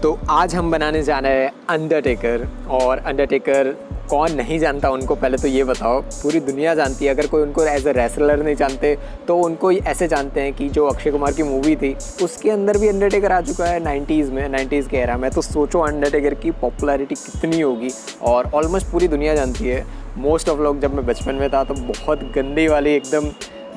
तो आज हम बनाने जा रहे हैं अंडरटेकर। और अंडरटेकर कौन नहीं जानता उनको, पहले तो ये बताओ। पूरी दुनिया जानती है। अगर कोई उनको एज ए रेसलर नहीं जानते तो उनको ऐसे जानते हैं कि जो अक्षय कुमार की मूवी थी उसके अंदर भी अंडरटेकर आ चुका है 90s के एरा में। तो सोचो अंडरटेकर की पॉपुलैरिटी कितनी होगी। और ऑलमोस्ट पूरी दुनिया जानती है। मोस्ट ऑफ लोग, जब मैं बचपन में था तो बहुत गंदी वाली एकदम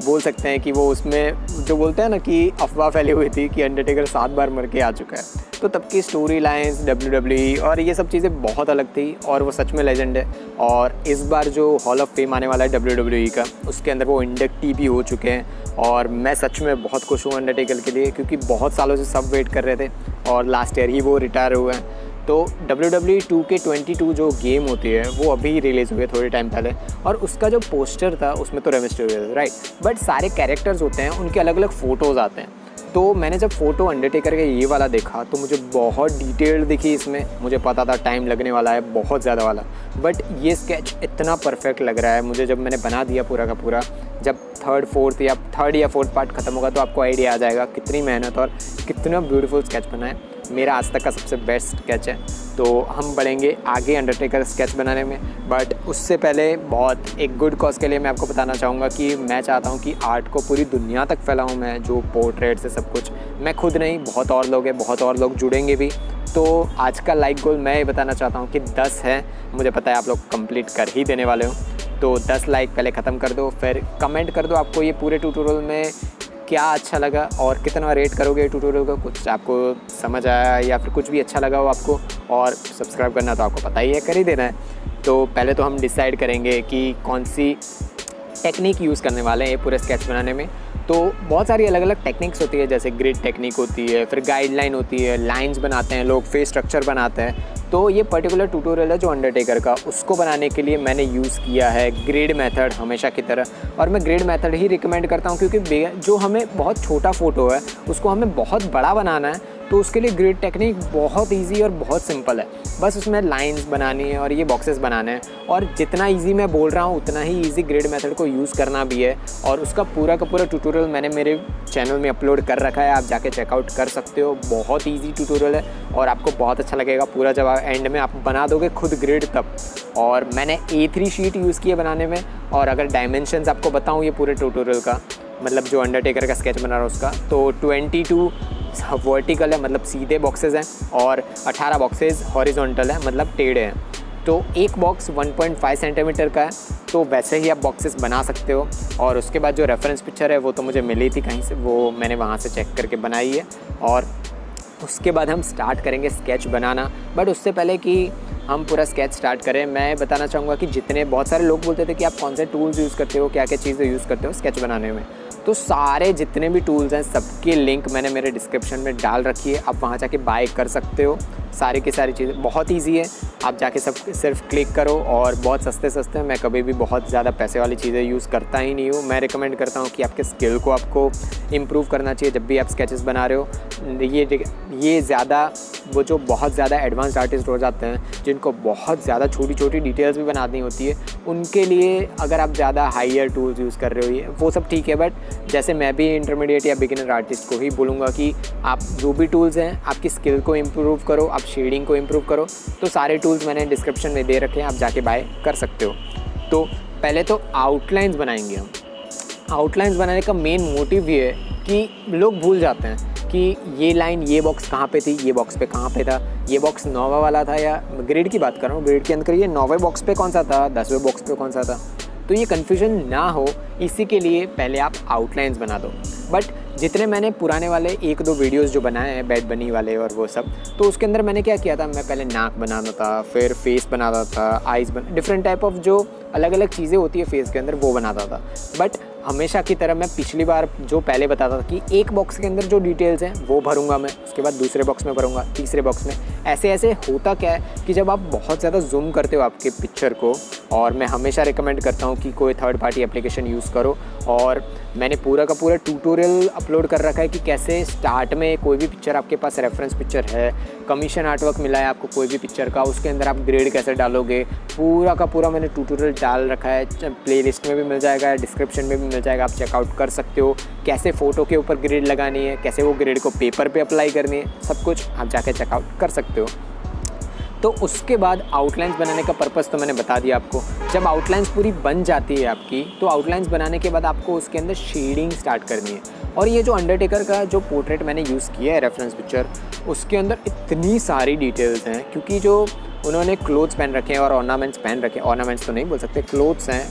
बोल सकते हैं कि वो उसमें जो बोलते हैं ना कि अफवाह फैली हुई थी कि अंडरटेकर 7 बार मर के आ चुका है। तो तब की स्टोरी लाइन्स WWE और ये सब चीज़ें बहुत अलग थी और वो सच में लेजेंड है। और इस बार जो हॉल ऑफ फेम आने वाला है WWE का, उसके अंदर वो इंडक्टी भी हो चुके हैं। और मैं सच में बहुत खुश हूँ अंडरटेकर के लिए, क्योंकि बहुत सालों से सब वेट कर रहे थे और लास्ट ईयर ही वो रिटायर हुए हैं। तो WWE 2K22 जो गेम होती है वो अभी रिलीज़ हुई है थोड़े टाइम पहले, और उसका जो पोस्टर था उसमें तो रेमिस्टर राइट, बट सारे कैरेक्टर्स होते हैं उनके अलग अलग फ़ोटोज़ आते हैं। तो मैंने जब फ़ोटो अंडरटेकर का ये वाला देखा तो मुझे बहुत डिटेल्ड दिखी इसमें। मुझे पता था टाइम लगने वाला है बहुत ज़्यादा वाला, बट ये स्केच इतना परफेक्ट लग रहा है मुझे। जब मैंने बना दिया पूरा का पूरा, जब थर्ड या फोर्थ पार्ट ख़त्म होगा तो आपको आइडिया आ जाएगा कितनी मेहनत और कितना ब्यूटीफुल स्केच बना है। मेरा आज तक का सबसे बेस्ट स्केच है। तो हम बढ़ेंगे आगे अंडरटेकर स्केच बनाने में, बट उससे पहले बहुत एक गुड कॉज के लिए मैं आपको बताना चाहूँगा कि मैं चाहता हूँ कि आर्ट को पूरी दुनिया तक फैलाऊँ मैं, जो पोर्ट्रेट से सब कुछ। मैं खुद नहीं, बहुत और लोग हैं, बहुत और लोग जुड़ेंगे भी। तो आज का लाइक गोल मैं ये बताना चाहता हूँ कि 10 है। मुझे पता है आप लोग कंप्लीट कर ही देने वाले हो। तो 10 लाइक पहले ख़त्म कर दो, फिर कमेंट कर दो आपको ये पूरे ट्यूटोरियल में क्या अच्छा लगा और कितना रेट करोगे ट्यूटोरियल को, कुछ आपको समझ आया या फिर कुछ भी अच्छा लगा हो आपको। और सब्सक्राइब करना तो आपको पता ही है, कर ही देना है। तो पहले तो हम डिसाइड करेंगे कि कौन सी टेक्निक यूज़ करने वाले हैं ये पूरे स्केच बनाने में। तो बहुत सारी अलग अलग टेक्निक्स होती है, जैसे ग्रिड टेक्निक होती है, फिर गाइडलाइन होती है, लाइंस बनाते हैं लोग, फेस स्ट्रक्चर बनाते हैं। तो ये पर्टिकुलर ट्यूटोरियल है जो अंडरटेकर का, उसको बनाने के लिए मैंने यूज़ किया है ग्रिड मेथड हमेशा की तरह। और मैं ग्रिड मेथड ही रिकमेंड करता हूँ, क्योंकि जो हमें बहुत छोटा फ़ोटो है उसको हमें बहुत बड़ा बनाना है, तो उसके लिए ग्रिड टेक्निक बहुत इजी और बहुत सिंपल है। बस उसमें लाइंस बनानी है और ये बॉक्सेस बनाने हैं। और जितना इजी मैं बोल रहा हूँ उतना ही इजी ग्रिड मेथड को यूज़ करना भी है। और उसका पूरा का पूरा ट्यूटोरियल मैंने मेरे चैनल में अपलोड कर रखा है, आप जाके चेकआउट कर सकते हो। बहुत ईजी ट्यूटोरियल है और आपको बहुत अच्छा लगेगा पूरा। जब एंड में आप बना दोगे खुद ग्रिड तब। और मैंने A3 शीट यूज़ की है बनाने में। और अगर डायमेंशंस आपको बताऊँ ये पूरे ट्यूटोरियल का, मतलब जो अंडरटेकर का स्केच बना रहा हूँ उसका, तो 22 वर्टिकल है मतलब सीधे बॉक्सेस हैं, और 18 बॉक्सेस हॉरिजॉन्टल है मतलब टेढ़े हैं। तो एक बॉक्स 1.5 सेंटीमीटर का है, तो वैसे ही आप बॉक्सेस बना सकते हो। और उसके बाद जो रेफरेंस पिक्चर है वो तो मुझे मिली थी कहीं से, वो मैंने वहाँ से चेक करके बनाई है। और उसके बाद हम स्टार्ट करेंगे स्केच बनाना। बट उससे पहले कि हम पूरा स्केच स्टार्ट करें, मैं बताना चाहूँगा कि जितने बहुत सारे लोग बोलते थे कि आप कौन से टूल्स यूज़ करते हो, क्या क्या चीज़ें यूज़ करते हो स्केच बनाने में। तो सारे जितने भी टूल्स हैं सबके लिंक मैंने मेरे डिस्क्रिप्शन में डाल रखी है, आप वहाँ जाके बाय कर सकते हो। सारी की सारी चीज़ें बहुत इजी है, आप जाके सब सिर्फ क्लिक करो। और बहुत सस्ते सस्ते हैं। मैं कभी भी बहुत ज़्यादा पैसे वाली चीज़ें यूज़ करता ही नहीं हूँ। मैं रिकमेंड करता हूँ कि आपके स्किल को आपको इम्प्रूव करना चाहिए जब भी आप स्केचेस बना रहे हो। ये ज़्यादा वो जो बहुत ज़्यादा एडवांस्ड आर्टिस्ट हो जाते हैं, जिनको बहुत ज़्यादा छोटी छोटी डिटेल्स भी बनानी होती है, उनके लिए अगर आप ज़्यादा हायर टूल्स यूज़ कर रहे हो ये वो सब ठीक है। बट जैसे मैं भी इंटरमीडिएट या बिगिनर आर्टिस्ट को ही बोलूँगा कि आप जो भी टूल्स हैं आपकी स्किल को इम्प्रूव करो, आप शेडिंग को इम्प्रूव करो। तो सारे टूल्स मैंने डिस्क्रिप्शन में दे रखे हैं, आप जाके बाय कर सकते हो। तो पहले तो आउटलाइंस बनाएंगे हम। आउटलाइंस बनाने का मेन मोटिव ये है कि लोग भूल जाते हैं कि ये लाइन, ये बॉक्स कहाँ पे थी, ये बॉक्स पे कहाँ पे था, ये बॉक्स 9वां वाला था, या ग्रिड की बात कर रहा हूँ, ग्रिड के अंदर ये 9वें बॉक्स पे कौन सा था, 10वें बॉक्स पे कौन सा था। तो ये कन्फ्यूजन ना हो इसी के लिए पहले आप आउटलाइंस बना दो। बट जितने मैंने पुराने वाले 1-2 वीडियोस जो बनाए हैं बैड बनी वाले और वो सब, तो उसके अंदर मैंने क्या किया था, मैं पहले नाक बनाना था, फिर फेस बनाता था, आइज़ डिफरेंट टाइप ऑफ जो अलग अलग चीज़ें होती है फेस के अंदर वो बनाता था। बट हमेशा की तरह मैं पिछली बार जो पहले बताता था कि एक बॉक्स के अंदर जो डिटेल्स हैं वो भरूंगा मैं, उसके बाद दूसरे बॉक्स में भरूंगा, तीसरे बॉक्स में, ऐसे ऐसे होता क्या है कि जब आप बहुत ज़्यादा जूम करते हो आपके पिक्चर को, और मैं हमेशा रिकमेंड करता हूँ कि कोई थर्ड पार्टी एप्लीकेशन यूज़ करो, और मैंने पूरा का पूरा ट्यूटोरियल अपलोड कर रखा है कि कैसे स्टार्ट में कोई भी पिक्चर आपके पास रेफरेंस पिक्चर है, कमीशन आर्टवर्क मिला है आपको कोई भी पिक्चर का, उसके अंदर आप ग्रेड कैसे डालोगे, पूरा का पूरा मैंने ट्यूटोरियल डाल रखा है। प्लेलिस्ट में भी मिल जाएगा, डिस्क्रिप्शन में भी मिल जाएगा, आप चेकआउट कर सकते हो। कैसे फ़ोटो के ऊपर ग्रेड लगानी है, कैसे वो ग्रेड को पेपर पे अप्लाई करनी है, सब कुछ आप जाके चेकआउट कर सकते हो। तो उसके बाद आउटलाइंस बनाने का पर्पस तो मैंने बता दिया आपको। जब आउटलाइंस पूरी बन जाती है आपकी, तो आउटलाइंस बनाने के बाद आपको उसके अंदर शेडिंग स्टार्ट करनी है। और ये जो अंडरटेकर का जो पोर्ट्रेट मैंने यूज़ किया है रेफरेंस पिक्चर, उसके अंदर इतनी सारी डिटेल्स हैं, क्योंकि जो उन्होंने क्लोथ्स पहन रखे हैं और ऑर्नामेंट्स पहन रखे हैं, ऑर्नामेंट्स तो नहीं बोल सकते, क्लोथ्स हैं,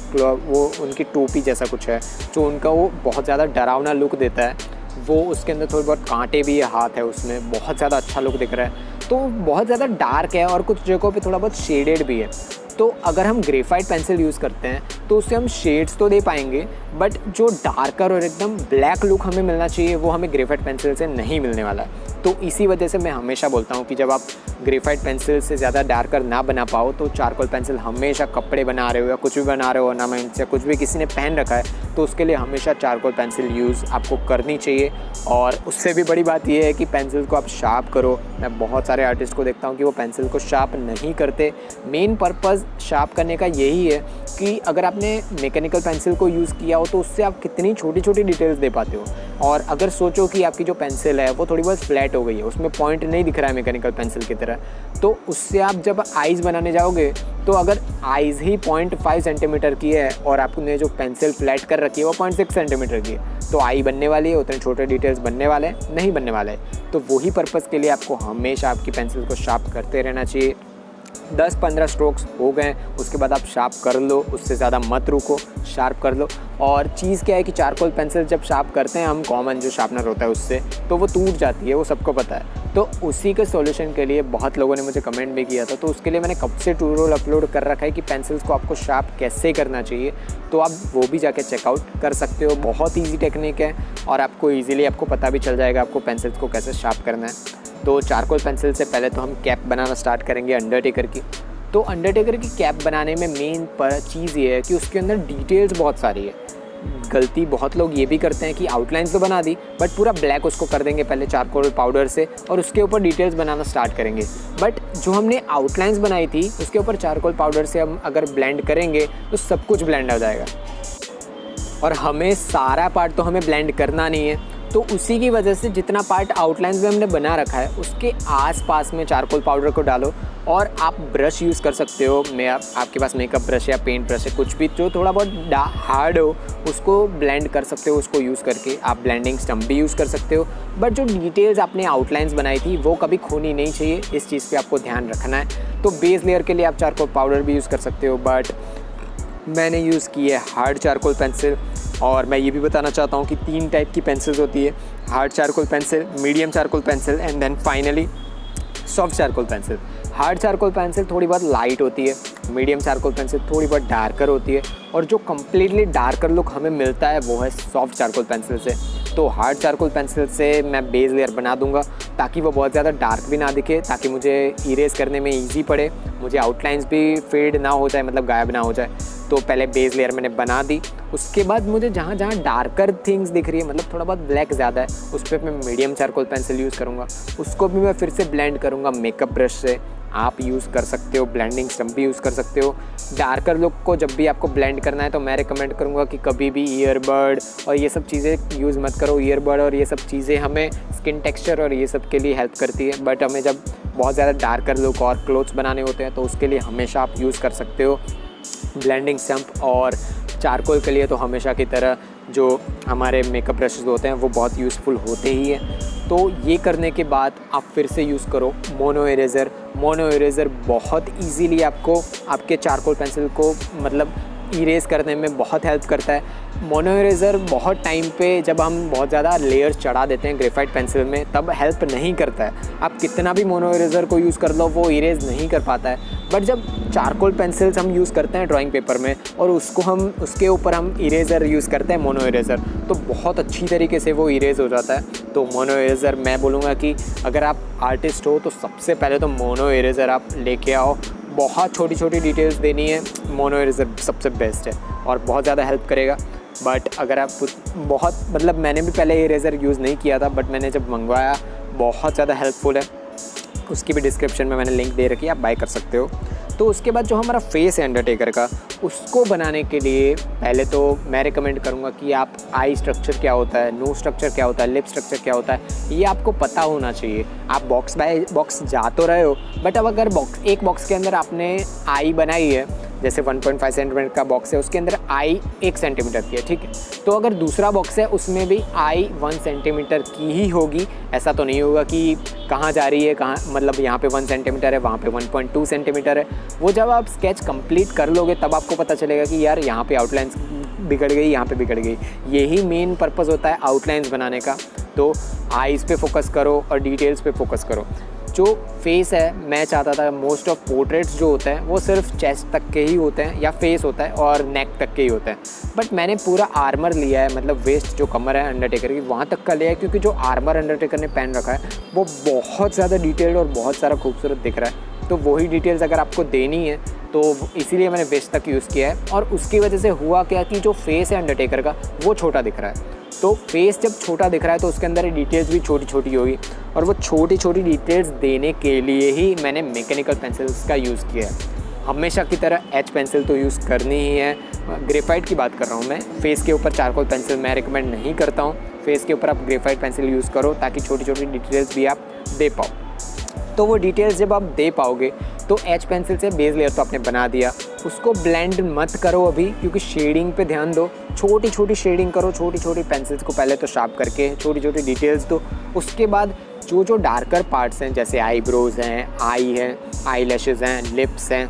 वो उनकी टोपी जैसा कुछ है जो उनका वो बहुत ज़्यादा डरावना लुक देता है। वो उसके अंदर थोड़ी बहुत कांटे भी हाथ है उसमें, बहुत ज़्यादा अच्छा लुक दिख रहा है। तो बहुत ज़्यादा डार्क है और कुछ जगहों पे थोड़ा बहुत शेडेड भी है। तो अगर हम ग्रेफाइट पेंसिल यूज़ करते हैं तो उससे हम शेड्स तो दे पाएंगे, बट जो डार्कर और एकदम ब्लैक लुक हमें मिलना चाहिए वो हमें ग्रेफाइट पेंसिल से नहीं मिलने वाला है। तो इसी वजह से मैं हमेशा बोलता हूँ कि जब आप ग्रेफाइट पेंसिल से ज़्यादा डार्कर ना बना पाओ तो चारकोल पेंसिल हमेशा कपड़े बना रहे हो या कुछ भी बना रहे हो ऑर्नामेंट्स या कुछ भी किसी ने पहन रखा है, तो उसके लिए हमेशा चारकोल पेंसिल यूज़ आपको करनी चाहिए। और उससे भी बड़ी बात यह है कि पेंसिल को आप शार्प करो। मैं बहुत सारे आर्टिस्ट को देखता हूँ कि वो पेंसिल को शार्प नहीं करते। मेन पर्पज़ शार्प करने का यही है कि अगर आपने मैकेनिकल पेंसिल को यूज़ किया हो तो उससे आप कितनी छोटी छोटी डिटेल्स दे पाते हो। और अगर सोचो कि आपकी जो पेंसिल है वो थोड़ी बहुत फ्लैट हो गई है, उसमें पॉइंट नहीं दिख रहा है मैकेनिकल पेंसिल की तरह, तो उससे आप जब आइज़ बनाने जाओगे तो अगर आइज़ ही 0.5 सेंटीमीटर की है और आपने जो पेंसिल फ्लैट कर रखी है वो 0.6 सेंटीमीटर की है, तो आई बनने वाली है, उतने छोटे डिटेल्स बनने वाले हैं नहीं बनने वाले हैं। तो वही पर्पज़ के लिए आपको हमेशा आपकी पेंसिल को शार्प करते रहना चाहिए। 10-15 स्ट्रोक्स हो गए उसके बाद आप शार्प कर लो, उससे ज़्यादा मत रुको, शार्प कर लो। और चीज़ क्या है कि चारकोल पेंसिल जब शार्प करते हैं हम कॉमन जो शार्पनर होता है उससे, तो वो टूट जाती है, वो सबको पता है। तो उसी के सॉल्यूशन के लिए बहुत लोगों ने मुझे कमेंट भी किया था, तो उसके लिए मैंने कब से ट्यूटोरियल अपलोड कर रखा है कि पेंसिल्स को आपको शार्प कैसे करना चाहिए, तो आप वो भी जाके चेकआउट कर सकते हो। बहुत ईजी टेक्निक है और आपको ईजिली आपको पता भी चल जाएगा आपको पेंसिल्स को कैसे शार्प करना है। तो चारकोल पेंसिल से पहले तो हम कैप बनाना स्टार्ट करेंगे अंडरटेकर की। तो अंडरटेकर की कैप बनाने में मेन पर चीज़ ये है कि उसके अंदर डिटेल्स बहुत सारी है। गलती बहुत लोग ये भी करते हैं कि आउटलाइंस तो बना दी बट पूरा ब्लैक उसको कर देंगे पहले चारकोल पाउडर से और उसके ऊपर डिटेल्स बनाना स्टार्ट करेंगे। बट जो हमने आउटलाइंस बनाई थी उसके ऊपर चारकोल पाउडर से हम अगर ब्लेंड करेंगे तो सब कुछ ब्लेंड हो जाएगा और हमें सारा पार्ट तो हमें ब्लेंड करना नहीं है। तो उसी की वजह से जितना पार्ट आउटलाइंस में हमने बना रखा है उसके आसपास में चारकोल पाउडर को डालो। और आप ब्रश यूज़ कर सकते हो, आपके पास मेकअप ब्रश या पेंट ब्रश है, कुछ भी जो थोड़ा बहुत हार्ड हो उसको ब्लेंड कर सकते हो। उसको यूज़ करके आप ब्लेंडिंग स्टम्प भी यूज़ कर सकते हो। बट जो डिटेल्स आपने आउटलाइंस बनाई थी वो कभी खोनी नहीं चाहिए, इस चीज़ पे आपको ध्यान रखना है। तो बेस लेयर के लिए आप चारकोल पाउडर भी यूज़ कर सकते हो, बट मैंने यूज़ की है हार्ड चारकोल पेंसिल। और मैं ये भी बताना चाहता हूँ कि 3 टाइप की पेंसिल्स होती है, hard charcoal pencil, medium charcoal pencil and then finally soft charcoal pencil. Hard charcoal pencil थोड़ी बहुत लाइट होती है, मीडियम चारकोल पेंसिल थोड़ी बहुत डार्कर होती है और जो कम्प्लीटली डार्कर लुक हमें मिलता है वो है सॉफ्ट चारकोल पेंसिल से। तो हार्ड चारकोल पेंसिल से मैं बेस लेयर बना दूंगा ताकि वो बहुत ज़्यादा डार्क भी ना दिखे, ताकि मुझे इरेज करने में ईजी पड़े, मुझे आउटलाइंस भी फेड ना हो जाए, मतलब गायब ना हो जाए। तो पहले बेस लेयर मैंने बना दी, उसके बाद मुझे जहाँ जहाँ डार्कर थिंग्स दिख रही है, मतलब थोड़ा बहुत ब्लैक ज़्यादा है, उस पर मैं मीडियम चारकोल पेंसिल यूज़ करूँगा। उसको भी मैं फिर से ब्लेंड करूँगा मेकअप ब्रश से। आप यूज़ कर सकते हो ब्लेंडिंग स्टम्प भी यूज़ कर सकते हो। डार्कर लुक को जब भी आपको ब्लेंड करना है तो मैं रिकमेंड करूँगा कि कभी भी ईयरबड और ये सब चीज़ें यूज़ मत करो। ईयरबड और ये सब चीज़ें हमें स्किन टेक्सचर और ये सब के लिए हेल्प करती है, बट हमें जब बहुत ज़्यादा डार्कर लुक और क्लोथ्स बनाने होते हैं तो उसके लिए हमेशा आप यूज़ कर सकते हो ब्लेंडिंग स्टम्प। और चारकोल के लिए तो हमेशा की तरह जो हमारे मेकअप ब्रशेस होते हैं वो बहुत यूज़फुल होते ही हैं। तो ये करने के बाद आप फिर से यूज़ करो मोनो इरेज़र। मोनो इरेज़र बहुत इजीली आपको आपके चारकोल पेंसिल को मतलब इरेज करने में बहुत हेल्प करता है। मोनो इरेज़र बहुत टाइम पे जब हम बहुत ज़्यादा लेयर्स चढ़ा देते हैं ग्रेफाइट पेंसिल में तब हेल्प नहीं करता है। आप कितना भी मोनो इरेज़र को यूज़ कर लो वो इरेज नहीं कर पाता है। बट जब चारकोल पेंसिल्स हम यूज़ करते हैं ड्राइंग पेपर में और उसके ऊपर हम इरेज़र यूज़ करते हैं मोनो इरेज़र, तो बहुत अच्छी तरीके से वो इरेज हो जाता है। तो मोनो इरेज़र मैं बोलूँगा कि अगर आप आर्टिस्ट हो तो सबसे पहले तो मोनो इरेज़र आप लेके आओ। बहुत छोटी छोटी डिटेल्स देनी है, मोनो इरेज़र सबसे बेस्ट है और बहुत ज़्यादा हेल्प करेगा। बट अगर आप बहुत मैंने भी पहले इरेज़र यूज़ नहीं किया था, बट मैंने जब मंगवाया बहुत ज़्यादा हेल्पफुल है। उसकी भी डिस्क्रिप्शन में मैंने लिंक दे रखी है, आप बाय कर सकते हो। तो उसके बाद जो हमारा फेस है अंडरटेकर का, उसको बनाने के लिए पहले तो मैं रिकमेंड करूँगा कि आप आई स्ट्रक्चर क्या होता है, नोज स्ट्रक्चर क्या होता है, लिप स्ट्रक्चर क्या होता है, ये आपको पता होना चाहिए। आप बॉक्स बाय बॉक्स जा तो रहे हो, बट अब अगर एक बॉक्स के अंदर आपने आई बनाई है, जैसे 1.5 सेंटीमीटर का बॉक्स है, उसके अंदर आई 1 सेंटीमीटर की है, ठीक है। तो अगर दूसरा बॉक्स है उसमें भी आई 1 सेंटीमीटर की ही होगी। ऐसा तो नहीं होगा कि कहाँ जा रही है, कहाँ यहाँ पे 1 सेंटीमीटर है, वहाँ पे 1.2 सेंटीमीटर है। वो जब आप स्केच कंप्लीट कर लोगे तब आपको पता चलेगा कि यार यहाँ पे आउटलाइंस बिगड़ गई, यहाँ पे बिगड़ गई। यही मेन पर्पज़ होता है आउटलाइंस बनाने का। तो आईज़ पे फोकस करो और डिटेल्स पे फोकस करो। जो फेस है, मैं चाहता था मोस्ट ऑफ पोर्ट्रेट्स जो होते हैं वो सिर्फ चेस्ट तक के ही होते हैं या फेस होता है और नेक तक के ही होते हैं, बट मैंने पूरा आर्मर लिया है, वेस्ट जो कमर है अंडरटेकर की वहाँ तक का लिया है, क्योंकि जो आर्मर अंडरटेकर ने पहन रखा है वो बहुत ज़्यादा डिटेल्ड और बहुत सारा खूबसूरत दिख रहा है। तो वही डिटेल्स अगर आपको देनी है तो इसीलिए मैंने वेस्ट तक यूज़ किया है। और उसकी वजह से हुआ क्या कि जो फेस है अंडरटेकर का वो छोटा दिख रहा है। तो फेस जब छोटा दिख रहा है तो उसके अंदर डिटेल्स भी छोटी छोटी होगी, और वो छोटी छोटी डिटेल्स देने के लिए ही मैंने मैकेनिकल पेंसिल्स का यूज़ किया है। हमेशा की तरह एच पेंसिल तो यूज़ करनी ही है। ग्रेफाइट की बात कर रहा हूँ मैं, फेस के ऊपर चारकोल पेंसिल मैं रिकमेंड नहीं करता हूँ। फेस के ऊपर आप ग्रेफाइट पेंसिल यूज़ करो ताकि छोटी छोटी डिटेल्स भी आप दे पाओ। तो वो डिटेल्स जब आप दे पाओगे तो एच पेंसिल से बेस लेयर तो आपने बना दिया, उसको ब्लेंड मत करो अभी, क्योंकि शेडिंग पे ध्यान दो। छोटी छोटी शेडिंग करो, छोटी छोटी पेंसिल्स को पहले तो शार्प करके छोटी छोटी डिटेल्स दो। उसके बाद जो डार्कर पार्ट्स हैं, जैसे आईब्रोज हैं, आई है, आई लैशेज़ हैं, लिप्स हैं,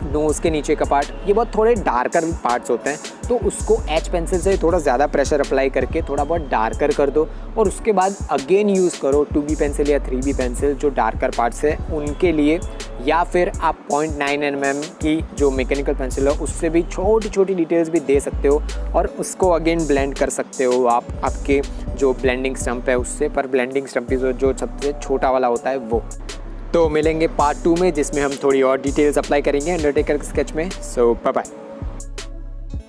नोज़ के नीचे का पार्ट, ये बहुत थोड़े डार्कर पार्ट्स होते हैं, तो उसको एच पेंसिल से थोड़ा ज़्यादा प्रेशर अप्लाई करके थोड़ा बहुत डार्कर कर दो। और उसके बाद अगेन यूज़ करो 2B पेंसिल या 3B पेंसिल जो डार्कर पार्ट्स है उनके लिए, या फिर आप 0.9 mm की जो मैकेनिकल पेंसिल है उससे भी छोटी छोटी डिटेल्स भी दे सकते हो, और उसको अगेन ब्लेंड कर सकते हो आप आपके जो ब्लेंडिंग स्टम्प है उससे। पर ब्लेंडिंग स्टम्प जो सबसे छोटा वाला होता है वो। तो मिलेंगे पार्ट 2 में, जिसमें हम थोड़ी और डिटेल्स अप्लाई करेंगे अंडरटेकर के स्केच में। सो बाय बाय।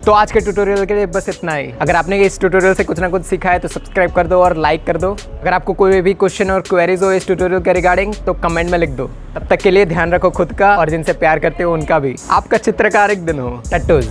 तो आज के ट्यूटोरियल के लिए बस इतना ही। अगर आपने इस ट्यूटोरियल से कुछ ना कुछ सीखा है तो सब्सक्राइब कर दो और लाइक कर दो। अगर आपको कोई भी क्वेश्चन और क्वेरीज हो इस ट्यूटोरियल के रिगार्डिंग तो कमेंट में लिख दो। तब तक के लिए ध्यान रखो खुद का और जिनसे प्यार करते हो उनका भी। आपका चित्रकार एक दिन हो। टट्टूज।